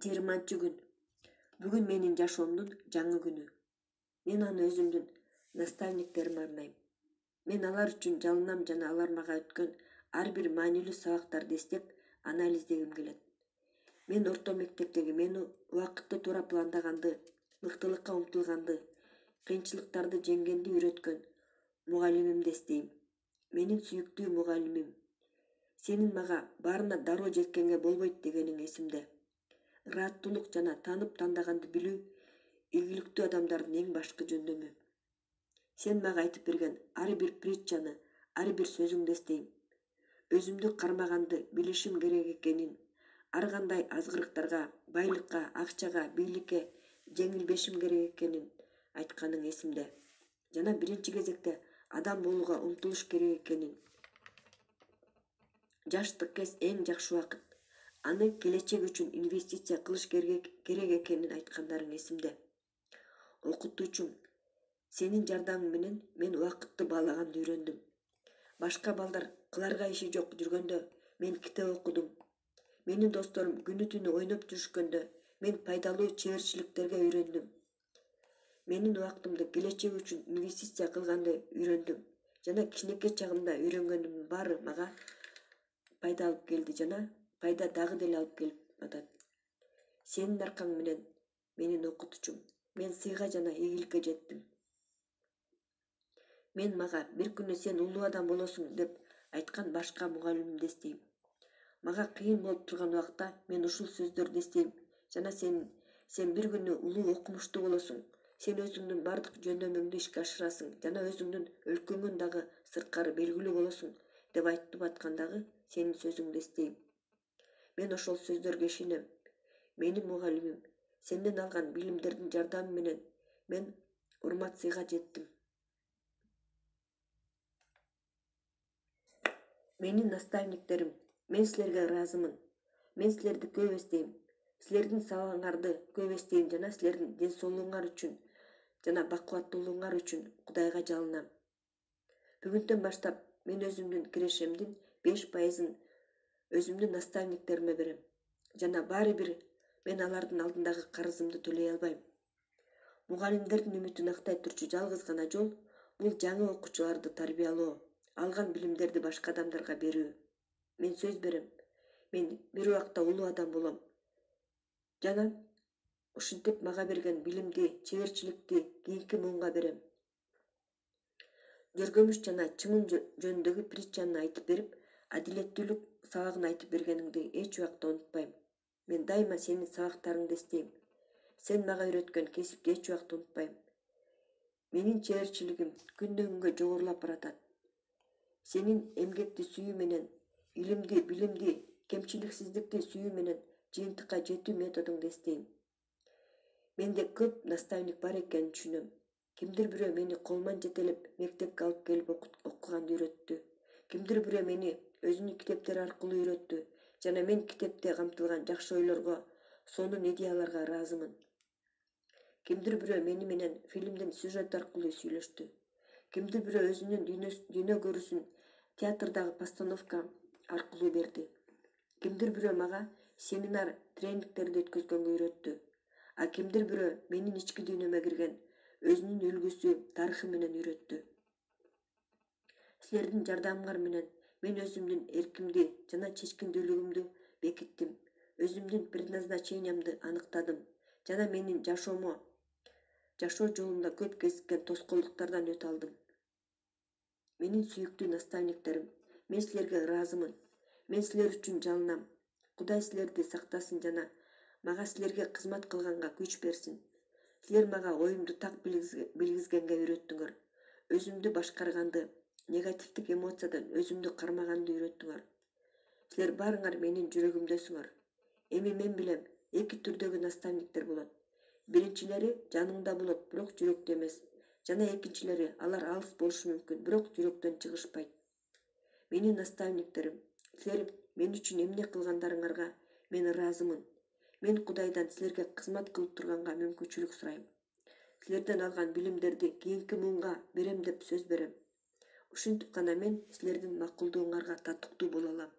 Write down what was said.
20 gün. Бүгүн менин жашоомдун жаңы күнү. Мен аны өзүмдүн наставниктериме арнайм. Мен алар үчүн жалынам жана алар мага өткөн ар бир маанилүү сабактарды эстеп, анализдегим келет. Мен орто мектептеги мени убакытты туура пландаганды, мыктылыкка умтулганды, кыйынчылыктарды жеңгенди үйрөткөн мугалимимди эстейм. Менин сүйүктүү мугалимим. Сенин мага баарына дароо жеткенге болбойт дегениң эсимде. Ырааттуулук жана танып тандаганды билүү ийгиликтүү адамдардын эң башкы жөндөмү. Сен мага айтып берген ар бир притчаны, ар бир сөзүңдү эстейм. Өзүмдү кармаганды билишим керек экенин, ар кандай азгырыктарга, байлыкка, акчага, бийликке жеңилбешим керек экенин айтканың эсимде. Жана биринчи кезекте адам болууга умтулуш керек экенин. Жаштык кез эң жакшы убакыт. Аны келечек үчүн инвестиция кылыш керек экенин айткандарың эсимде. Окутуучум, сенин жардамың менен мен убакытты баалаганды үйрөндүм. Башка балдар кыларга иши жок жүргөндө мен китеп окудум. Менин досторум күнү түнү ойноп жүрүшкөндө мен пайдалуу чеберчиликтерге үйрөндүм. Менин убактымды келечек үчүн инвестиция кылганды үйрөндүм. Жана кичинекей чагымда үйрөнгөнүмдүн баары мага пайда алып келди жана пайда дагы деле алып келип атат. Сенин аркаң менен менин окутуучум, мен сыйга жана ийгиликке жеттим. Мен мага бир күнү сен улуу адам болосуң деп айткан башка мугалимимди эстейм. Мага кыйын болуп турган убакта мен ушул сөздөрдү эстейм жана сен бир күнү улуу окумуштуу болосуң. Сен өзүңдүн бардык жөндөмүңдү ишке ашырасың жана өзүңдүн өлкөңдөн дагы сырткары белгилүү болосуң деп айтып аткандагы сенин сөзүңдү эстейм. Мен ошол сөздөргө ишенем. Менин мугалимим, сенден алган билимдердин жардамы менен мен урмат сыйга жеттим. Менин наставниктерим, мен силерге ыраазымын. Мен силерди көп эстейм. Силердин сабагыңарды көп эстейм жана силердин ден соолугуңар үчүн жана бакубаттуулугуңар үчүн Кудайга жалынам. Бүгүндөн баштап мен өзүмдүн кирешемдин 5%-ын өзүмдүн наставниктериме берем. Жана баары бир мен алардын алдындагы карызымды төлөй албайм. Мугалимдердин үмүтүн актай турчу жалгыз гана жол бул жаңы окуучуларды тарбиялоо, алган билимдерди башка адамдарга берүү. Мен сөз берем. Мен бир убакта улуу адам болом. Жана ушинтип мага берген билимди, чеберчиликти кийинки муунга берем. Жөргөмүш жана чымын жөнүндөгү притчаны айтып берип, адилеттүүлүк сабагын айтып бергениңди эч убакта унутпайм. Мен дайыма сенин сабактарыңды эстейм. Сен мага үйрөткөн кесипти эч убакта унутпайм. Менин чеберчилигим күндөн күнгө жогорулап баратат. Сенин эмгекти сүйүү менен, илимди, билимди, кемчиликсиздикти сүйүү менен жыйынтыкка жетүү методуңду эстейм. Менде көп наставник бар экенин түшүнөм. Кимдир бирөө мени колман жетелеп мектепке алып келип окуганды үйрөттү. Кимдир бирөө мени өзүнүн китептери аркылуу үйрөттү жана мен китепте камтылган жакшы ойлорго, сонун идеяларга ыраазымын. Кимдир бирөө мени менен фильмдин сюжети аркылуу сүйлөштү. Кимдир бирөө өзүнүн дүйнө көрүүсүн театрдагы постановка аркылуу берди. Кимдир бирөө мага семинар, тренингтерди өткөзгөнгө үйрөттү. А кимдир бирөө менин ички дүйнөмө кирген өзүнүн үлгүсү, тарыхы менен үйрөттү. Силердин жардамыңар менен мен өзүмдүн эркимди жана чечкиндүүлүгүмдү бекиттим. Өзүмдүн предназначениямды аныктадым жана менин жашоо жолумда көп кезиккен тоскоолдуктардан өтө алдым. Менин сүйүктүү наставниктерим, мен силерге ыраазымын. Мен силер үчүн жалынам. Кудай силерди сактасын жана мага силерге кызмат кылганга күч берсин. Силер мага оюмду так билгизгенге үйрөттүңөр. Өзүмдү башкарганды, негативдик эмоциядан өзүмдү кармаганды үйрөттүңөр. Силер баарыңар менин жүрөгүмдөсүңөр. Эми мен билем, эки түрдөгү наставниктер болот. Биринчилери жаныңда болот, бирок жүрөктө эмес. Жана экинчилери алар алыс болушу мүмкүн, бирок жүрөктөн чыгышпайт. Менин наставниктерим, силер мен үчүн эмне кылгандарыңарга мен ыраазымын. Мен Кудайдан силерге кызмат кылып турганга мүмкүнчүлүк сурайм. Силерден алган билимдерди кийинки муунга берем деп сөз берем. Ушинтип гана мен силердин макулдугуңарга татыктуу боло алам.